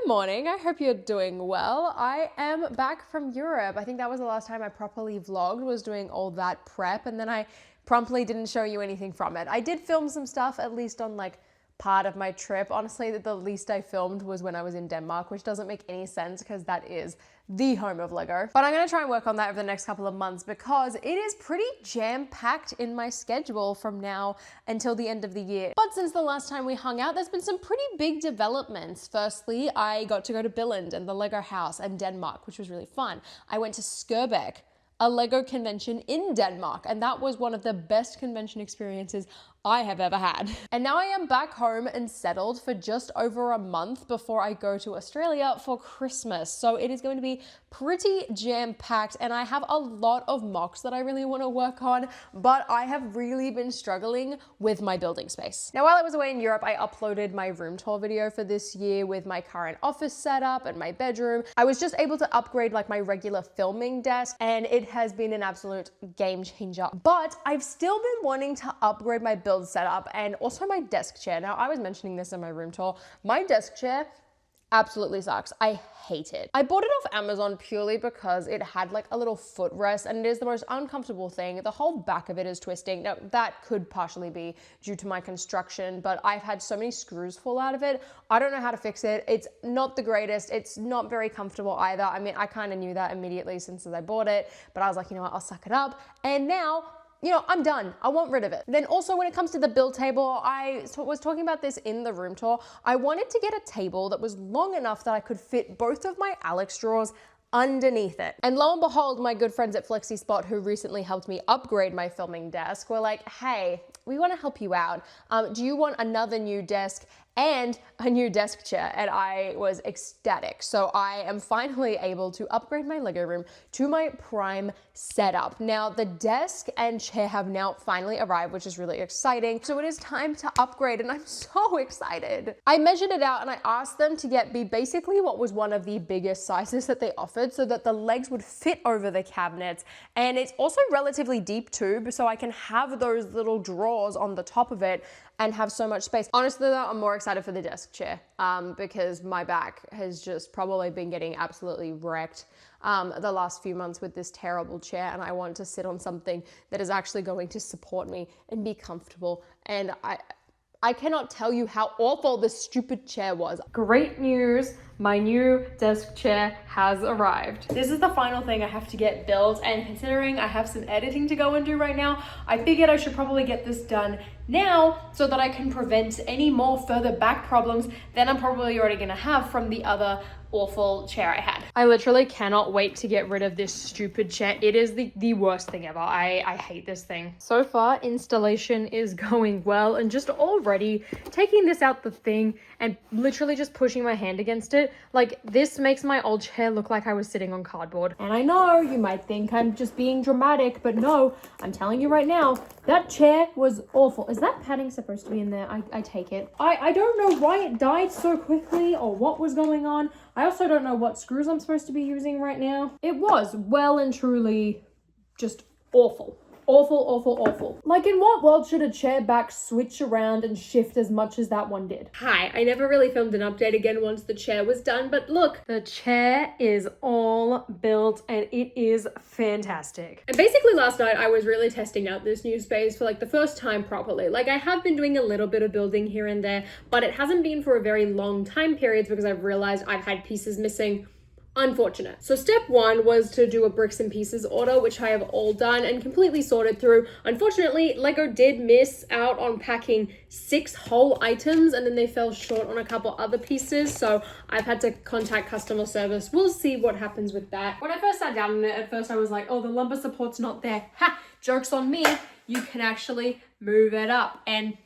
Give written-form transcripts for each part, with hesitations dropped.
Good morning. I hope you're doing well. I am back from Europe. I think that was the last time I properly vlogged, was doing all that prep, and then I promptly didn't show you anything from it. I did film some stuff, at least on like part of my trip. Honestly, the least I filmed was when I was in Denmark, which doesn't make any sense because that is the home of Lego. But I'm gonna try and work on that over the next couple of months because it is pretty jam-packed in my schedule from now until the end of the year. But since the last time we hung out, there's been some pretty big developments. Firstly, I got to go to Billund and the Lego house and Denmark, which was really fun. I went to Skørbæk, a Lego convention in Denmark, and that was one of the best convention experiences I have ever had. And now I am back home and settled for just over a month before I go to Australia for Christmas. So it is going to be pretty jam-packed, and I have a lot of mocks that I really want to work on, but I have really been struggling with my building space. Now, while I was away in Europe, I uploaded my room tour video for this year with my current office setup and my bedroom. I was just able to upgrade like my regular filming desk, and it has been an absolute game changer. But I've still been wanting to upgrade my build setup and also my desk chair. Now, I was mentioning this in my room tour. My desk chair absolutely sucks. I hate it. I bought it off Amazon purely because it had like a little footrest, and it is the most uncomfortable thing. The whole back of it is twisting. Now, that could partially be due to my construction, but I've had so many screws fall out of it. I don't know how to fix it. It's not the greatest. It's not very comfortable either. I mean, I kind of knew that immediately since I bought it, but I was like, you know what, I'll suck it up. And now, you know, I'm done. I want rid of it. Then also when it comes to the build table, I was talking about this in the room tour. I wanted to get a table that was long enough that I could fit both of my Alex drawers underneath it. And lo and behold, my good friends at FlexiSpot, who recently helped me upgrade my filming desk, were like, hey, we want to help you out. Do you want another new desk and a new desk chair? And I was ecstatic. So I am finally able to upgrade my Lego room to my prime setup. Now, the desk and chair have now finally arrived, which is really exciting. So it is time to upgrade, and I'm so excited. I measured it out and I asked them to get me basically what was one of the biggest sizes that they offered so that the legs would fit over the cabinets. And it's also relatively deep too, so I can have those little drawers on the top of it and have so much space. Honestly though, I'm more excited for the desk chair because my back has just probably been getting absolutely wrecked the last few months with this terrible chair, and I want to sit on something that is actually going to support me and be comfortable. And I cannot tell you how awful this stupid chair was. Great news, my new desk chair has arrived. This is the final thing I have to get built, and considering I have some editing to go and do right now, I figured I should probably get this done now so that I can prevent any more further back problems than I'm probably already gonna have from the other awful chair I had. I literally cannot wait to get rid of this stupid chair. It is the worst thing ever. I hate this thing. So far, installation is going well, and just already taking this out the thing and literally just pushing my hand against it, like this makes my old chair look like I was sitting on cardboard. And I know you might think I'm just being dramatic, but no, I'm telling you right now, that chair was awful. Is that padding supposed to be in there? I take it. I don't know why it died so quickly or what was going on. I also don't know what screws I'm supposed to be using right now. It was well and truly just awful. Awful, awful, awful. Like, in what world should a chair back switch around and shift as much as that one did? Hi, I never really filmed an update again once the chair was done, but look, the chair is all built and it is fantastic. And basically last night I was really testing out this new space for like the first time properly. Like, I have been doing a little bit of building here and there, but it hasn't been for a very long time periods because I've realized I've had pieces missing. Unfortunate. So step one was to do a bricks and pieces order, which I have all done and completely sorted through. Unfortunately, Lego did miss out on packing 6 whole items, and then they fell short on a couple other pieces. So I've had to contact customer service. We'll see what happens with that. When I first sat down in it, at first I was like, oh, the lumbar support's not there. Ha! Joke's on me. You can actually move it up, and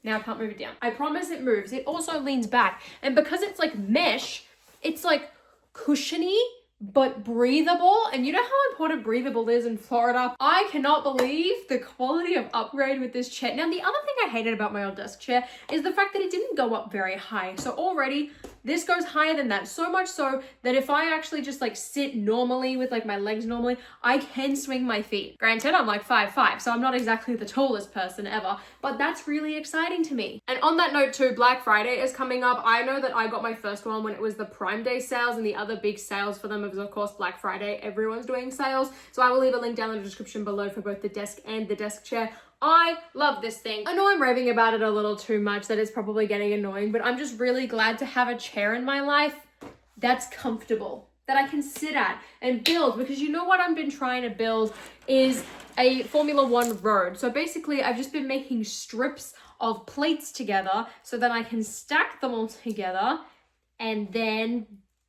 now I can't move it down. I promise it moves. It also leans back, and because it's like mesh, it's like cushiony but breathable, and you know how important breathable is in Florida. I cannot believe the quality of upgrade with this chair. Now, the other thing I hated about my old desk chair is the fact that it didn't go up very high. So already This goes higher than that, so much so that if I actually just like sit normally with like my legs normally, I can swing my feet. Granted, I'm like 5'5", so I'm not exactly the tallest person ever, but that's really exciting to me. And on that note too, Black Friday is coming up. I know that I got my first one when it was the Prime Day sales, and the other big sales for them is of course Black Friday. Everyone's doing sales, so I will leave a link down in the description below for both the desk and the desk chair. I love this thing. I know I'm raving about it a little too much, that it's probably getting annoying, but I'm just really glad to have a chair in my life that's comfortable, that I can sit at and build, because you know what I've been trying to build is a Formula One road. So basically I've just been making strips of plates together so that I can stack them all together and then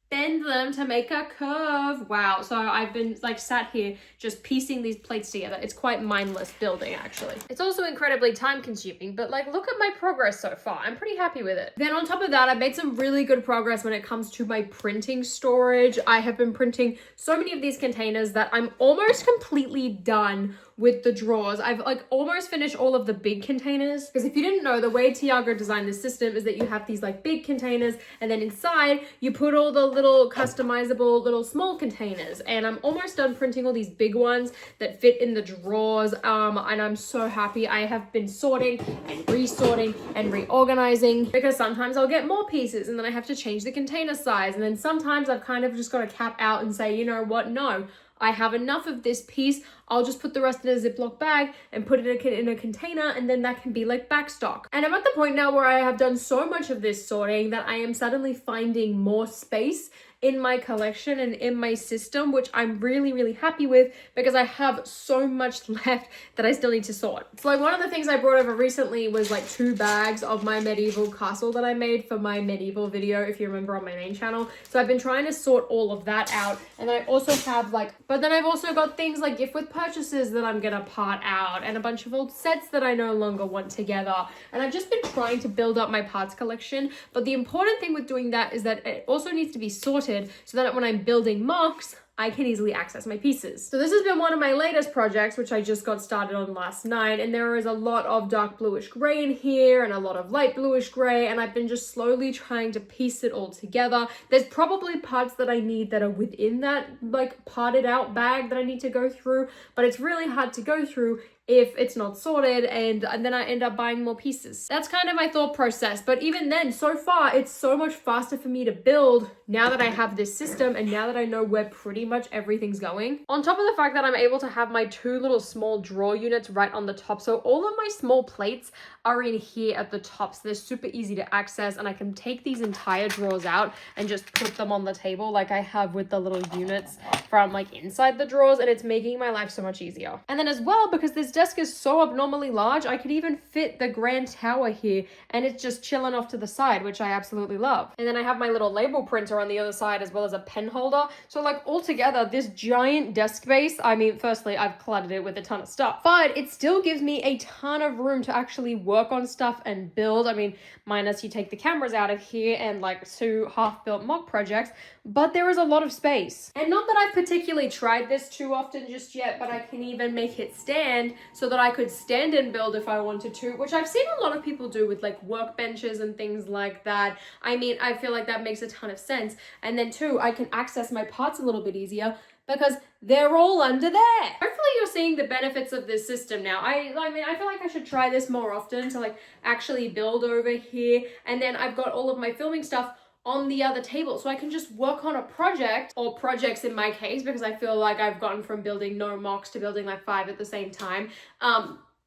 bend them to make a curve. Wow. So I've been like sat here just piecing these plates together. It's quite mindless building, actually. It's also incredibly time consuming, but like look at my progress so far. I'm pretty happy with it. Then on top of that, I've made some really good progress when it comes to my printing storage. I have been printing so many of these containers that I'm almost completely done with the drawers. I've like almost finished all of the big containers, because if you didn't know, the way Tiago designed this system is that you have these like big containers, and then inside you put all the little customizable little small containers. And I'm almost done printing all these big ones that fit in the drawers, and I'm so happy. I have been sorting and resorting and reorganizing, because sometimes I'll get more pieces and then I have to change the container size, and then sometimes I've kind of just got to cap out and say, you know what, no, I have enough of this piece. I'll just put the rest in a Ziploc bag and put it in a container, and then that can be like backstock. And I'm at the point now where I have done so much of this sorting that I am suddenly finding more space in my collection and in my system, which I'm really, really happy with, because I have so much left that I still need to sort. So like one of the things I brought over recently was like 2 bags of my medieval castle that I made for my medieval video, if you remember, on my main channel. So I've been trying to sort all of that out. And I also have like, but then I've also got things like gift with purchases that I'm gonna part out, and a bunch of old sets that I no longer want together. And I've just been trying to build up my parts collection. But the important thing with doing that is that it also needs to be sorted so that when I'm building MOCs, I can easily access my pieces. So this has been one of my latest projects, which I just got started on last night, and there is a lot of dark bluish gray in here and a lot of light bluish gray, and I've been just slowly trying to piece it all together. There's probably parts that I need that are within that like parted out bag that I need to go through, but it's really hard to go through if it's not sorted, and then I end up buying more pieces. That's kind of my thought process. But even then, so far, it's so much faster for me to build now that I have this system and now that I know where pretty much everything's going. On top of the fact that I'm able to have my 2 little small drawer units right on the top. So all of my small plates are in here at the top. So they're super easy to access, and I can take these entire drawers out and just put them on the table like I have with the little units from like inside the drawers, and it's making my life so much easier. And then as well, because this desk is so abnormally large, I could even fit the Grand Tower here, and it's just chilling off to the side, which I absolutely love. And then I have my little label printer on the other side, as well as a pen holder. So like altogether, this giant desk base, I mean, firstly, I've cluttered it with a ton of stuff, but it still gives me a ton of room to actually work on stuff and build. I mean, minus you take the cameras out of here and like 2 half-built MOC projects, but there is a lot of space. And not that I've particularly tried this too often just yet, but I can even make it stand so that I could stand and build if I wanted to, which I've seen a lot of people do with like workbenches and things like that. I mean, I feel like that makes a ton of sense. And then too, I can access my parts a little bit easier because they're all under there. Hopefully you're seeing the benefits of this system now. I mean, I feel like I should try this more often to like actually build over here. And then I've got all of my filming stuff on the other table, so I can just work on a project, or projects in my case, because I feel like I've gotten from building no MOCs to building like 5 at the same time.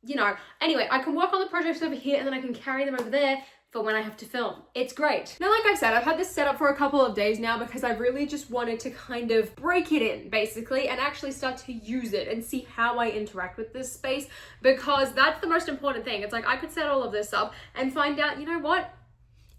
You know, anyway, I can work on the projects over here and then I can carry them over there for when I have to film. It's great. Now, like I said, I've had this set up for a couple of days now because I really just wanted to kind of break it in, basically, and actually start to use it and see how I interact with this space, because that's the most important thing. It's like I could set all of this up and find out, you know what?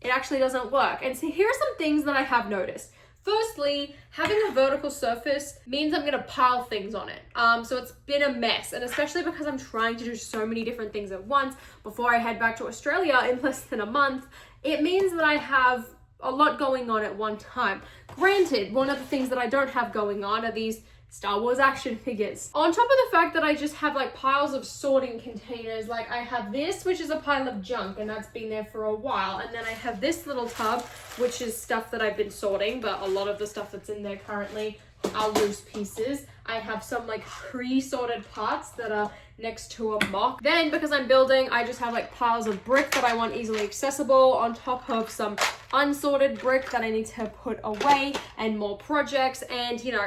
It actually doesn't work. And so here are some things that I have noticed. Firstly, having a vertical surface means I'm gonna pile things on it. So it's been a mess, and especially because I'm trying to do so many different things at once before I head back to Australia in less than a month, it means that I have a lot going on at one time. Granted, one of the things that I don't have going on are these Star Wars action figures. On top of the fact that I just have like piles of sorting containers, like I have this, which is a pile of junk, and that's been there for a while. And then I have this little tub, which is stuff that I've been sorting, but a lot of the stuff that's in there currently are loose pieces. I have some like pre-sorted parts that are next to a MOC. Then because I'm building, I just have like piles of brick that I want easily accessible on top of some unsorted brick that I need to put away and more projects. And you know,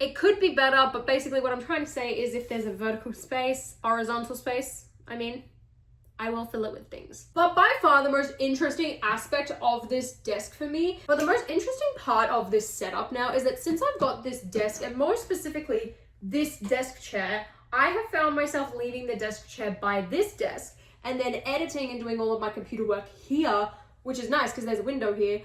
it could be better, but basically what I'm trying to say is if there's a vertical space, horizontal space, I will fill it with things. But by far the most interesting aspect of this desk for me, but the most interesting part of this setup now is that since I've got this desk, and more specifically this desk chair, I have found myself leaving the desk chair by this desk and then editing and doing all of my computer work here, which is nice because there's a window here,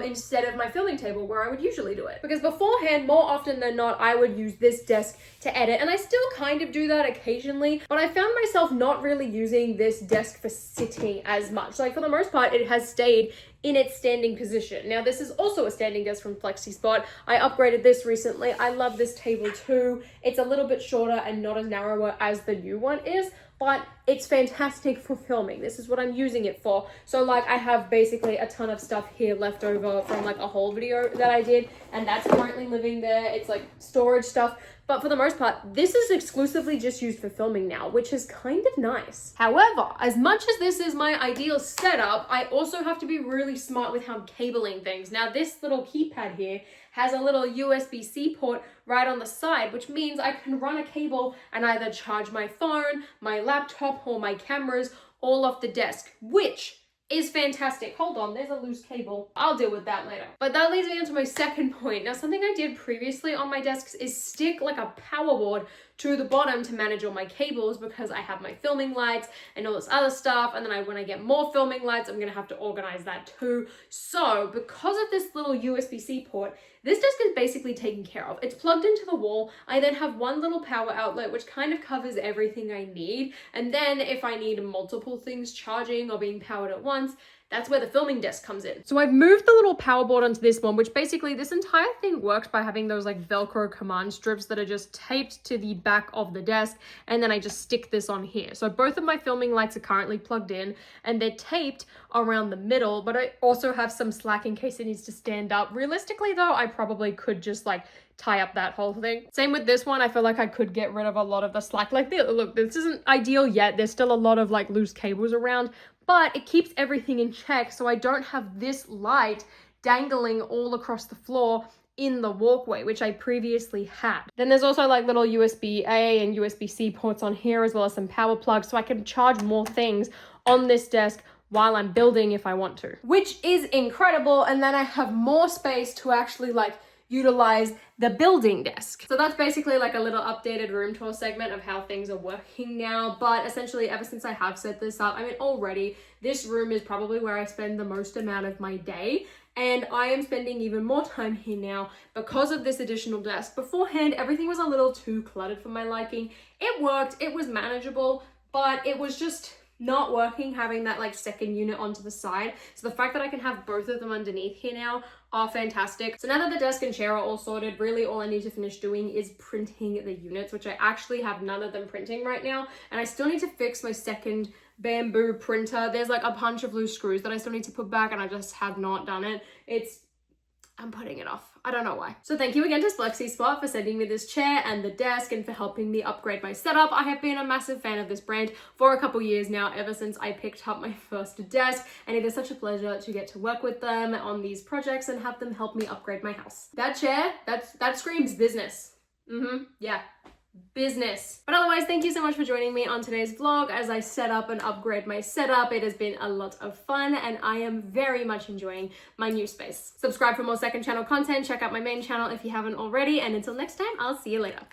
instead of my filming table where I would usually do it. Because beforehand, more often than not, I would use this desk to edit, and I still kind of do that occasionally, but I found myself not really using this desk for sitting as much. Like for the most part, it has stayed in its standing position. Now this is also a standing desk from FlexiSpot. I upgraded this recently. I love this table too. It's a little bit shorter and not as narrower as the new one is, but it's fantastic for filming. This is what I'm using it for. So like I have basically a ton of stuff here left over from like a whole video that I did, and that's currently living there. It's like storage stuff. But for the most part, this is exclusively just used for filming now, which is kind of nice. However, as much as this is my ideal setup, I also have to be really smart with how I'm cabling things. Now, this little keypad here has a little USB-C port right on the side, which means I can run a cable and either charge my phone, my laptop, or my cameras all off the desk, which is fantastic. Hold on, there's a loose cable. I'll deal with that later. But that leads me on to my second point. Now, something I did previously on my desks is stick like a power board to the bottom to manage all my cables, because I have my filming lights and all this other stuff. And then when I get more filming lights, I'm gonna have to organize that too. So because of this little USB-C port, this desk is basically taken care of. It's plugged into the wall. I then have one little power outlet, which kind of covers everything I need. And then if I need multiple things charging or being powered at once, that's where the filming desk comes in. So I've moved the little power board onto this one, which basically this entire thing works by having those like Velcro command strips that are just taped to the back of the desk. And then I just stick this on here. So both of my filming lights are currently plugged in and they're taped around the middle, but I also have some slack in case it needs to stand up. Realistically though, I probably could just like tie up that whole thing. Same with this one. I feel like I could get rid of a lot of the slack. Like, look, this isn't ideal yet. There's still a lot of like loose cables around, but it keeps everything in check. So I don't have this light dangling all across the floor in the walkway, which I previously had. Then there's also like little USB-A and USB-C ports on here, as well as some power plugs. So I can charge more things on this desk while I'm building if I want to, which is incredible. And then I have more space to actually like utilize the building desk. So that's basically like a little updated room tour segment of how things are working now. But essentially, ever since I have set this up, already this room is probably where I spend the most amount of my day. And I am spending even more time here now because of this additional desk. Beforehand, everything was a little too cluttered for my liking. It worked, it was manageable, but it was just not working having that like second unit onto the side. So the fact that I can have both of them underneath here now are fantastic. So now that the desk and chair are all sorted, really all I need to finish doing is printing the units, which I actually have none of them printing right now. And I still need to fix my second bamboo printer. There's like a bunch of loose screws that I still need to put back and I just have not done it. I'm putting it off. I don't know why. So thank you again to FlexiSpot for sending me this chair and the desk and for helping me upgrade my setup. I have been a massive fan of this brand for a couple years now, ever since I picked up my first desk, and it is such a pleasure to get to work with them on these projects and have them help me upgrade my house. That chair, that screams business. Yeah. Business. But otherwise, thank you so much for joining me on today's vlog as I set up and upgrade my setup. It has been a lot of fun and I am very much enjoying my new space. Subscribe for more second channel content. Check out my main channel if you haven't already. And until next time, I'll see you later.